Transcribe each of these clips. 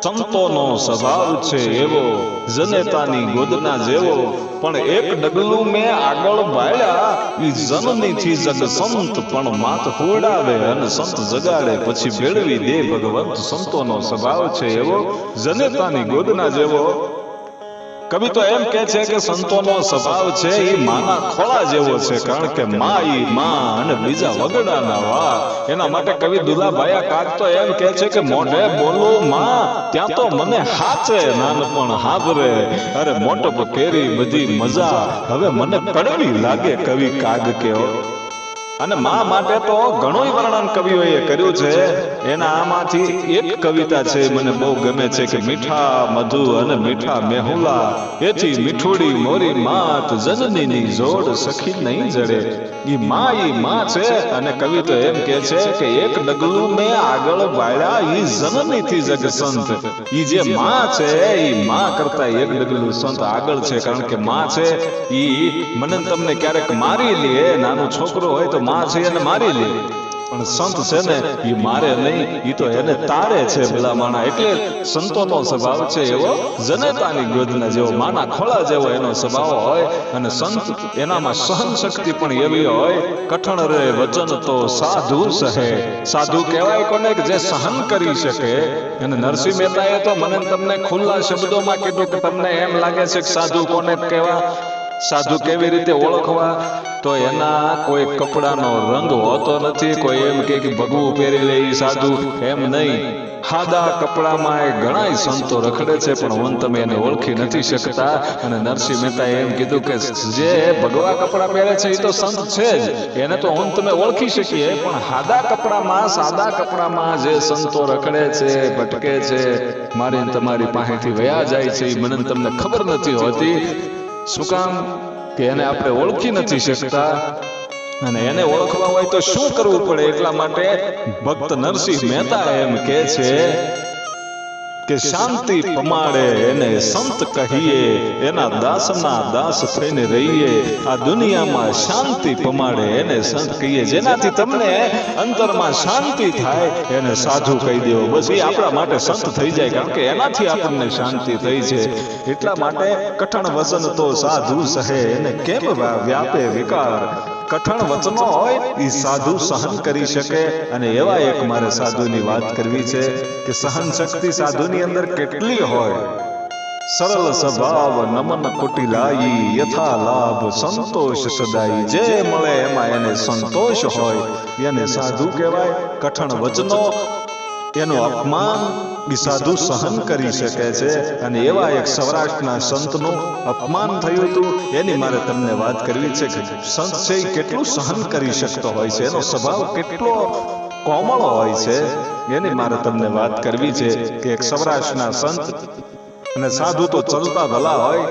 સંતોનો સ્વભાવ છે એવો, જનેતાની ગોદના જેવો, પણ એક ડગલું મેં આગળ વાળ્યા, ઈ જનનીથી જગ સંત પણ માત હોડાવે અને સંત જગાડે પછી ભેળવી દે ભગવંત. સંતોનો સ્વભાવ છે એવો, જનેતાની ગોદના જેવો. કવિ તો એમ કે છે કે સંતોનો સ્વભાવ છે એ માના ખોળા જેવો છે, કારણ કે માં ઈ માં અને બીજા વગડાના વા. એના માટે કવિ દુલાભાયા કાક તો એમ કે છે કે મોઢે બોલું માં ત્યાં તો મને હાચે નાનપણ હાભરે, અરે મોટપ કેરી બધી મજા હવે મને કડવી લાગે. કવિ કાગ કેવો. અને માં માટે તો ઘણું વર્ણન કવિઓએ કર્યું છે. એના આમાંથી એક કવિતા છે મને બહુ ગમે છે કે મીઠા મધુ અને મીઠા મેહુલા, એથી મીઠોડી મોરી માત, જનનીની જોડ સખી નહીં જડે. ઈ માં છે. અને કવિ તો એમ કે છે કે એક ડગલું મેં આગળ વાળ્યા, ઈ જનનીથી જગ સંત. ઈ જે માં છે ઈ માં કરતા એક ડગલું સંત આગળ છે, કારણ કે માં છે ઈ મને તમને ક્યારેક મારી લે, નાનું છોકરો હોય તો માં છે એને મારી લે, પણ સંત છે ને ઈ મારે નહીં, ઈ તો એને તારે છે ભલા માણા. એટલે સંતોનો સ્વભાવ છે એવો, જનેતાની ગોદના જેવો, માના ખોળા જેવો એનો સ્વભાવ હોય. અને સંત એનામાં સહન શક્તિ પણ એવી હોય. કઠણ રે વચન તો સાધુ સહે. સાધુ કહેવાય કોને કે જે સહન કરી શકે. અને નરસિંહ મહેતાએ તો મને તમને ખુલ્લા શબ્દોમાં કીધું કે તમને એમ લાગે છે કે સાધુ કોને કહેવા, સાધુ કેવી રીતે ઓળખવા, તો એના કોઈ કપડાનો રંગ હોતો નથી. કોઈ એમ કે ભગવું પહેરી લે સાધુ, એમ નહીં. સાદા કપડામાં ઘણા સંતો રખડે છે, પણ હું તમે એને ઓળખી નથી શકતા. અને નરસિંહ મહેતાએ એમ કીધું કે જે ભગવા કપડા પહેરે છે એ તો સંત છે જ, એને તો હું તમે ઓળખી શકીએ, પણ સાદા કપડામાં જે સંતો રખડે છે, ભટકે છે, મારી તમારી પાસેથી વયા જાય છે, એ મને તમને ખબર નથી હોતી. શું કામ? કે એને આપણે ઓળખી નથી શકતા. અને એને ઓળખવા હોય તો શું કરવું પડે? એટલા માટે ભક્ત નરસિંહ મહેતા એમ કે છે કે શાંતિ પમાડે એને સંત કહીએ, એના દાસના દાસ થઈને રહીએ. આ દુનિયામાં શાંતિ પમાડે એને સંત કહીએ. જેનાથી તમને અંતરમાં શાંતિ થાય એને સાધુ કહી દેવો, બસ એ આપણા માટે સંત થઈ જાય, કારણ કે એનાથી આપણને શાંતિ થઈ છે. એટલા માટે કઠણ વચન તો સાધુ સહે, એને કેમ વ્યાપે વિકાર. કઠણ વચનો હોય એ સાધુ સહન કરી શકે. અને એવા એક મારે સાધુની વાત કરવી છે કે સહન શક્તિ સાધુની અંદર કેટલી હોય. સરળ સ્વભાવ નમન કુટિલાઈ, યથા લાભ સંતોષ સદાઈ. જે મળે એમાં એને સંતોષ હોય એને સાધુ કહેવાય. કઠણ વચનો એનું અપમાન સાધુ સહન કરી શકે છે. અને એવા એક સૌરાષ્ટ્રના સંતનું અપમાન થયું હતું, એની મારે તમને વાત કરવી છે કે સંત છે એ કેટલું સહન કરી શકતો હોય છે, એનો સ્વભાવ કેટલો કોમળ હોય છે, એની મારે તમને વાત કરવી છે. કે એક સૌરાષ્ટ્રના સંત અને સાધુ તો ચલતા ભલા હોય,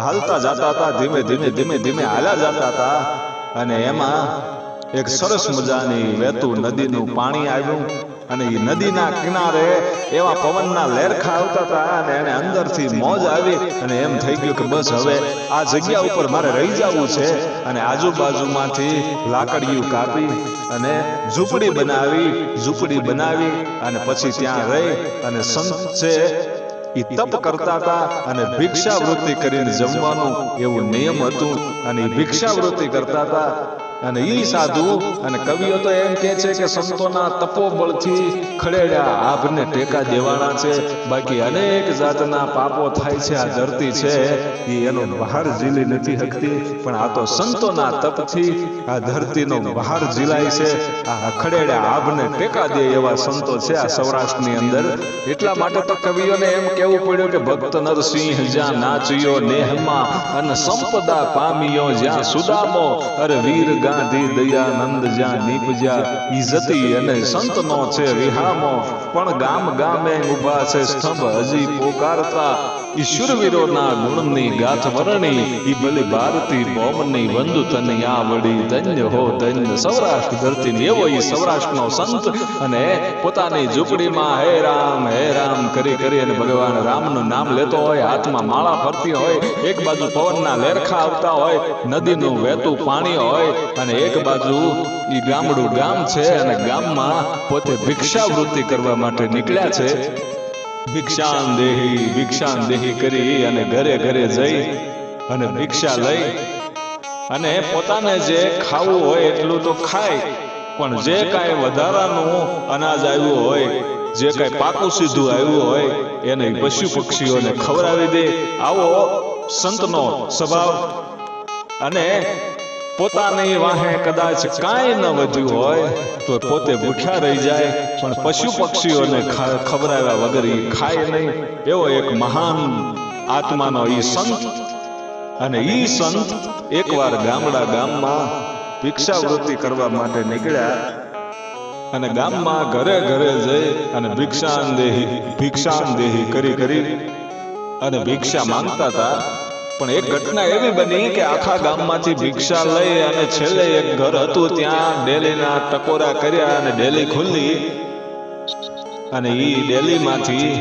હાલતા જતા હતા, ધીમે ધીમે હાલ્યા જતા હતા. અને એમાં એક સરસ મજાની વહેતું નદીનું પાણી આવ્યું. અને એ નદીના કિનારે એવા પવનના લેરખા આવતા હતા, અને એને અંદરથી મોજ આવી. અને એમ થઈ ગયું કે બસ હવે આ જગ્યા ઉપર મારે રહી જવું છે. અને આજુબાજુમાંથી લાકડીયું કાપી અને ઝૂંપડી બનાવી અને પછી ત્યાં રહી. અને સંત છે એ તપ કરતા હતા, અને ભિક્ષાવૃત્તિ કરીને જમવાનું એવું નિયમ હતું. અને એ ભિક્ષાવૃત્તિ કરતા હતા. અને ઈ સાધુ અને કવિઓ તો એમ કે છે કે સંતોના તપોબળથી ખડેડા આભને ટેકા દેવાના છે. બાકી અનેક જાતના પાપો થાય છે. આ ધરતી છે એ એનો બહાર ઝીલી નથી શકતી, પણ આ તો સંતોના તપથી આ ધરતીનો બહાર ઝીલાય છે. આ ખડેડા આભને ટેકા દે એવા સંતો છે આ સૌરાષ્ટ્રની અંદર. એટલા માટે તો કવિઓને એમ કેવું પડ્યું કે ભક્ત નરસિંહ જ્યાં નાચ્યો નેહમાં, અને સંપદા પામ્યો જ્યાં સુદામો, અરે વીર ગાંધી દયાનંદ જ્યાં નીપજ્યા, ઈજતી અને સંતનો છે વિહામો. પણ ગામ ગામે ઉભા છે સ્તંભ હજી પોકારતા, ઈશ્વરવીરોના ગુણની ગાથ વરણી, ઈ બલી ભારતી બોમની વંદુ તની આવડી. ધન્ય હો ધન્ય સૌરાષ્ટ્ર ધરતી. એવો ઈ સૌરાષ્ટ્રનો સંત. અને પોતાની ઝૂંપડીમાં હે રામ કરી અને ભગવાન રામનું નામ લેતો હોય, હાથમાં માળા ફરતી હોય, એક બાજુ પવનના લેરખા આવતા હોય, નદીનું વહેતું પાણી હોય, અને એક બાજુ ઈ ગામડું ગામ છે, અને ગામમાં પોતે ભિક્ષાવૃત્તિ કરવા માટે નીકળ્યા છે. ભિક્ષાન દેહી કરી અને ઘરે ઘરે જઈ અને ભિક્ષા લઈ અને પોતાને જે ખાવું હોય એટલું તો ખાય, પણ જે કાંઈ વધારાનું અનાજ આવ્યું હોય, જે કાંઈ પાકું સીધું આવ્યું હોય એને પશુ પક્ષીઓને ખવડાવી દે. આવો સંતનો સ્વભાવ. અને પોતાની વાહે કદાચ કાંઈ ન વધ્યું હોય તો પોતે ભૂખ્યા રહી જાય, પણ પશુ પક્ષીઓને ખવડાવ્યા વગર એ ખાય નહીં. એવો એક મહાન આત્માનો ઈ સંત. અને ઈ સંત એકવાર ગામમાં ભિક્ષાવૃત્તિ કરવા માટે નીકળ્યા અને ગામમાં ઘરે ઘરે જઈ અને ભિક્ષાન દેહી કરી અને ભિક્ષા માંગતા હતા. પણ એક ઘટના એવી બની કે આખા ગામમાંથી ભિક્ષા લઈ અને છેલ્લે એક ઘર હતું, ત્યાં ડેલીના ટકોરા કર્યા અને ડેલી ખુલ્લી. અને ઈ ડેલીમાંથી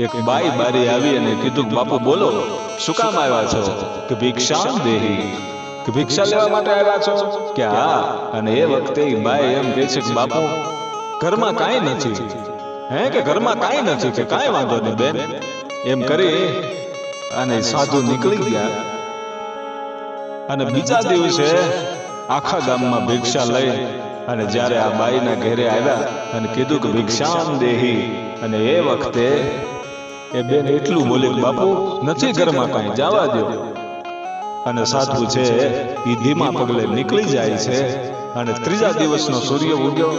એક બારી આવી અને કીધું, બાપુ બોલો, શું કામ આવ્યા છો? કે ભિક્ષાન દેહી, કે ભિક્ષા લેવા માટે આવ્યા છો? કે હા. અને એ વખતે બાઈ એમ કહે છે કે બાપુ ઘરમાં કાંઈ નથી. કે ઘરમાં કાંઈ નથી? કે કાંઈ વાંધો નહીં બેન. એમ કરી અને સાધુ નીકળી ગયા. અને બીજા દિવસે આખા ગામમાં ભિક્ષા લઈ અને જ્યારે આ બાઈના ઘરે આવ્યા અને કીધું કે ભિક્ષાન દેહી, અને એ વખતે એ બેન એટલું બોલે કે બાપુ નથી ઘરમાં કાંઈ, જવા દો. અને સાધુ છે એ ધીમા પગલે નીકળી જાય છે. અને ત્રીજા દિવસનો સૂર્ય ઉગ્યો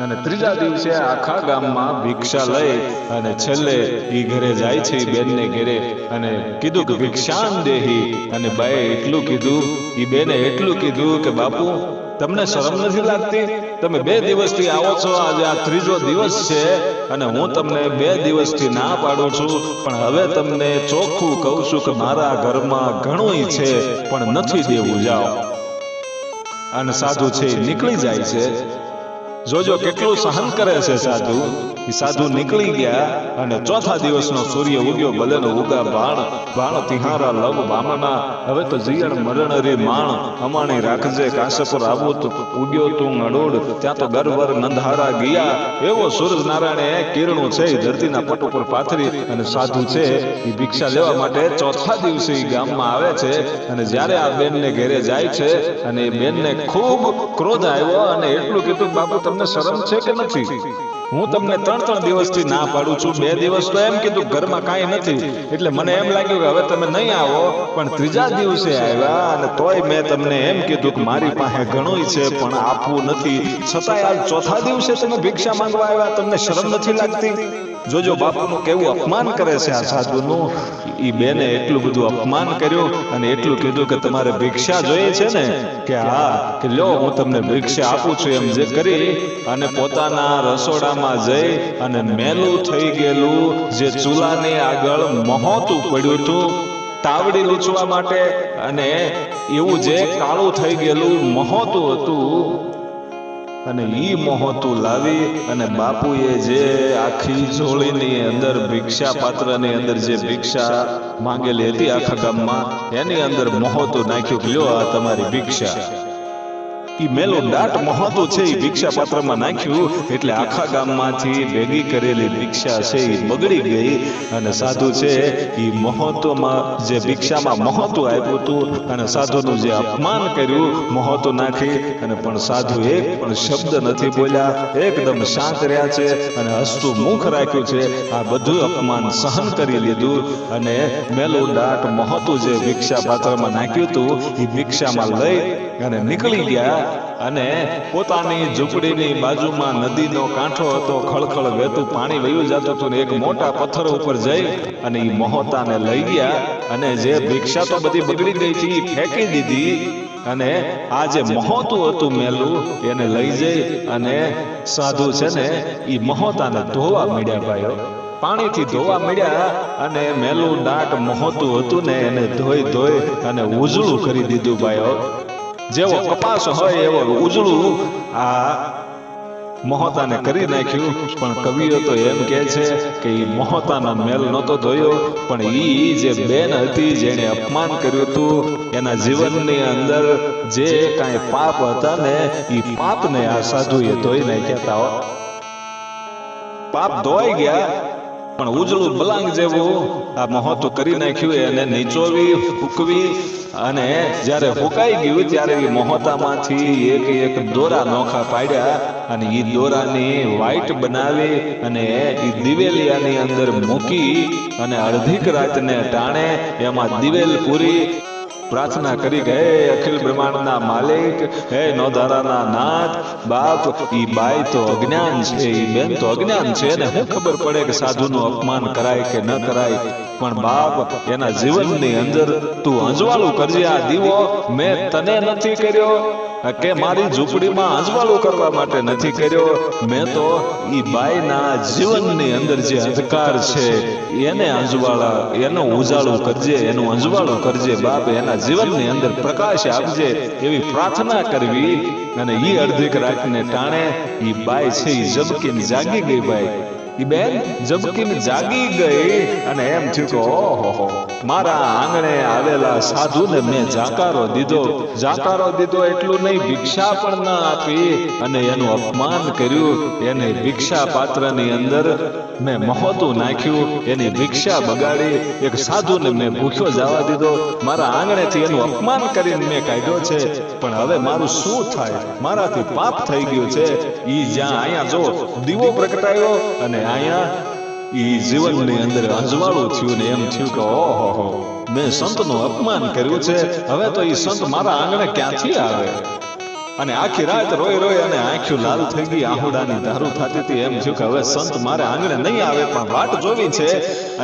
અને ત્રીજા દિવસે આખા ગામમાં ભિક્ષા લઈ અને છેલ્લે ઈ ઘરે જાય છે, બેનને ઘરે, અને કીધું કે ભિક્ષાન દેહી. અને બાએ એટલું કીધું, ઈ બેને એટલું કીધું કે બાપુ તમને શરમ નથી લાગતી? તમે 2 દિવસથી આવો છો, આજે આ ત્રીજો દિવસ છે અને હું તમને 2 દિવસથી ના પાડું છું, પણ હવે તમને ચોખ્ખું કહું છું કે મારા ઘરમાં ઘણું છે પણ નથી દેવું, જાઓ. અને સાધુ છે નીકળી જાય છે. જોજો કેટલું સહન કરે છે સાધુ. સાધુ નીકળી ગયા અને ચોથા દિવસનો સૂર્ય ઉગ્યો. ભલેનો ઉગા ભાણ તિહારા લવ બામણા, હવે તો જીયણ મરણ રે માણ, અમાણી રાખજે કાશપુર આવું તો ઉગ્યો તું અડોડ, ત્યાં તો ગરવર નંધારા ગયા. એવો સૂરજ નારાયણે કિરણો છે ધરતીના પટ ઉપર પાથરી. અને સાધુ છે એ ભિક્ષા લેવા માટે ચોથા દિવસે ગામમાં આવે છે. અને જ્યારે આ બેનને ઘેરે જાય છે અને એ બેનને ખૂબ ક્રોધ આવ્યો અને એટલું કીધું, બાપુ તમને શરમ છે કે નથી? હું તમને 3 દિવસથી ના પાડું છું. 2 દિવસ તો એમ કીધું ઘરમાં કાંઈ નથી, એટલે મને એમ લાગ્યું કે હવે તમે નહીં આવો, પણ ત્રીજા દિવસે આવ્યા અને તોય મેં તમને એમ કીધું કે મારી પાસે ઘણું છે પણ આપવું નથી, છતાંય આજ ચોથા દિવસે તમે ભિક્ષા માંગવા આવ્યા, તમને શરમ નથી લાગતી? જોજો બાપુનું કેવું અપમાન કરે છે આ સાધુનું. ઈ બેને એટલું બધું અપમાન કર્યું અને એટલું કીધું કે તમારે ભિક્ષા જોઈએ છે ને? કે હા. કે લ્યો હું તમને ભિક્ષા આપું છું. એમ જે કરી અને પોતાના રસોડામાં જઈ અને મેલું થઈ ગયેલું જે ચૂલાની આગળ મહોતું પડ્યું હતું તાવડી લૂછવા માટે, અને એવું જે કાળું થઈ ગયેલું મહોતું હતું, અને ઈ મહોતું લાવી અને બાપુએ જે આખી ઝોળીની અંદર ભિક્ષા પાત્રની અંદર જે ભિક્ષા માંગેલી હતી આખા ગામમાં, એની અંદર મહોતું નાખ્યું. લ્યો આ તમારી ભિક્ષા. ઈ મેલું દાટ મહોતું છે એ ભિક્ષા પાત્રમાં નાખ્યું એટલે આખા ગામમાંથી ભેગી કરેલી ભિક્ષા છે એ બગડી ગઈ. અને સાધુ છે એ મહોતોમાં જે ભિક્ષામાં મહોતું આપ્યું હતું અને સાધુનું જે અપમાન કર્યું મહોતું નાખી, અને પણ સાધુ એક પણ શબ્દ નથી બોલ્યા, એકદમ શાંત રહ્યા છે અને હસતું મુખ રાખ્યું છે. આ બધું અપમાન સહન કરી લીધું અને મેલું દાટ મહોતું જે ભિક્ષા પાત્રમાં નાખ્યું હતું એ ભિક્ષામાં લઈ અને નીકળી ગયા. અને પોતાની ઝૂંપડીની બાજુમાં નદીનો કાંઠો હતો, ખળખળ વહેતું પાણી વયું જતું હતું, એક મોટા પથ્થર ઉપર જઈ અને એ મહોતાને લઈ ગયા. અને જે ભિક્ષા તો બધી બગડી ગઈ હતી એ ફેંકી દીધી. અને આ જે મહોતું હતું મેલું એને લઈ જઈ અને સાધુ છે ને એ મહોતાને ધોવા મળ્યા. ભાઈઓ પાણીથી ધોવા મળ્યા અને મેલું દાટ મહોતું હતું ને એને ધોઈ અને ઉજળું કરી દીધું. ભાઈઓ જેવો કપાસ હોય એવો ઉજળું આ મહોતાને કરી નાખ્યું. પણ કવિઓ તો એમ કહે છે કે એ મહોતાનો મેલ નહોતો ધોયો, પણ ઈ જે બેન હતી જેણે અપમાન કર્યું હતું એના જીવનની અંદર જે કાંઈ પાપ હતા ને એ પાપને આ સાધુએ ધોઈ નાખ્યા હતા. પાપ ધોઈ ગયા પણ ઉજળું બલાંગ જેવું આ મહોતું કરી નાખ્યું. એને નીચોવી ફૂંકવી અને જ્યારે ફૂંકાઈ ગયું ત્યારે એ મહોતામાંથી એક દોરા નોખા પાડ્યા અને એ દોરાની વાઈટ બનાવી અને એ દિવેલિયાની અંદર મૂકી અને અડધીક રાતને ટાણે એમાં દિવેલ પૂરી પ્રાર્થના કરી ગયે અખિલ બ્રહ્માંડના માલિક, હે નોધારાના નાથ બાપ, ઈ બાઈ તો અજ્ઞાન છે, ઈ બેન તો અજ્ઞાન છે, ને હું ખબર પડે કે સાધુનું અપમાન કરાય કે ન કરાય, પણ બાપ એના જીવનની અંદર તું અંજવાળું કરજે. આ દીવો મેં તને નથી કર્યો કે મારી ઝૂંપડીમાં અંજવાળું કરવા માટે નથી કર્યો, મેં તો ઈ બાઈના જીવનની અંદર જે અંધકાર છે એને અંજવાળા, એનું ઉજાળું કરજે, એનું અંજવાળું કરજે બાપ, એના જીવનની અંદર પ્રકાશ આપજે એવી પ્રાર્થના કરવી. અને ઈ અડધીક રાતને ટાણે ઈ બાઈ છે ઈ ઝબકીને જાગી ગઈ. બાઈ ઈ બેન ઝબકીને જાગી ગઈ અને એમ થયું કે ઓહો, મારા આંગણે આવેલા સાધુને મેં જાકારો દીધો. જાકારો દીધો એટલું નહીં, ભિક્ષા પણ ન આપી અને એનું અપમાન કર્યું. એને ભિક્ષા પાત્રની અંદર મેં મહોતું નાખ્યું, એની ભિક્ષા બગાડી, એક સાધુને મેં ભૂખ્યો જવા દીધો, મારા આંગણેથી એનું અપમાન કરીને મેં કાઢ્યો છે. પણ હવે મારું શું થાય? મારાથી પાપ થઈ ગયું છે. ઈ જ્યાં અહીંયા જો દીવો પ્રગટાયો અને અહીંયા ઈ જીવનની અંદર અંજવાળું થયું ને એમ થયું કે ઓહો, મેં સંતનું અપમાન કર્યું છે, હવે તો ઈ સંત મારા આંગણે ક્યાંથી આવે? અને આખી રાત રોઈ રોઈ અને આંખો લાલ થઈ ગઈ, આહુડાની ધારું થતી હતી. એમ થયું કે હવે સંત મારે આંગણે નહીં આવે, પણ વાટ જોવી છે.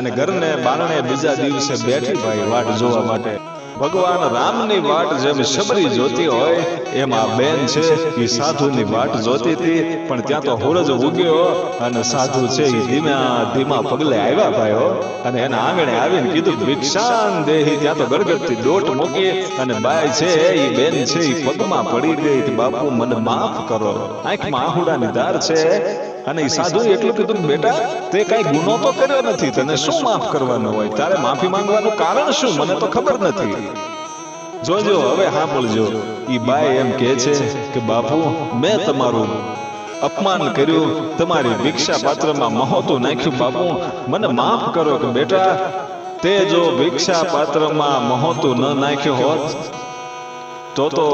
અને ઘરને બારણે બીજા દિવસે બેઠી ભાઈ વાટ જોવા માટે. ભગવાન રામની વાટ જેમ શબરી જોતી હોય એમ આ બેન છે એ સાધુની વાટ જોતી હતી. પણ ત્યાં તો હોરજ ઉગ્યો અને સાધુ છે એ ધીમા પગલે આવ્યા ભાઈઓ, અને એના આંગણે આવીને કીધું ભિક્ષાન દેહી. ત્યાં તો ગરગરતી દોટ મૂકી અને બાઈ છે એ બેન છે એ પગમાં પડી ગઈ કે બાપુ મને માફ કરો. આંખમાં આહુડાની ધાર છે. અને એ સાધુ એટલું કીધું, બેટા તે કઈ ગુનો તો કર્યો નથી, તને શું માફ કરવાનું હોય? તારે માફી માંગવાનું કારણ શું? મને તો ખબર નથી. જોજો હવે સાંભળજો. ઈ બાઈ એમ કહે છે કે બાપુ મેં તમારું અપમાન કર્યું, તમારી ભિક્ષા પાત્રમાં મહોતું નાખ્યું, બાપુ મને માફ કરો. કે બેટા તે જો ભિક્ષા પાત્રમાં મહોતું ન નાખ્યું હોત તો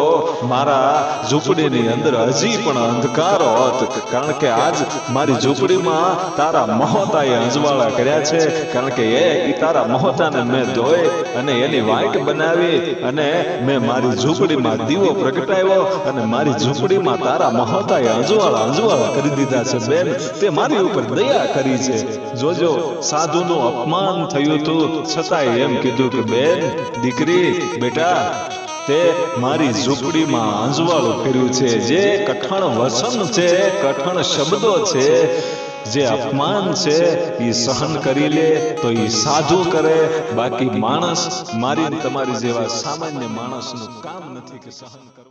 મારા ઝૂંપડીની અંદર હજી પણ અંધકાર હોત. કારણ કે આજ મારી ઝૂંપડીમાં તારા મહોતાએ અંજવાળા કર્યા છે. કારણ કે એ તારા મહોતાને મેં ધોઈ અને એની વાઈટ બનાવી અને મેં મારી ઝૂંપડીમાં દીવો પ્રગટાવ્યો અને મારી ઝૂંપડીમાં તારા મહોતાએ અંજવાળા કરી દીધા છે. બેન તે મારી ઉપર દયા કરી છે. જોજો સાધુનું અપમાન થયું હતું છતાંય એમ કીધું કે બેન દીકરી બેટા તે મારી ઝૂંપડીમાં અંજવાળું કર્યું છે. જે કઠણ વચન છે, કઠણ શબ્દો છે, જે અપમાન છે એ સહન કરી લે તો એ સાધુ કરે. બાકી માણસ મારી તમારી જેવા સામાન્ય માણસનું કામ નથી કે સહન કરે.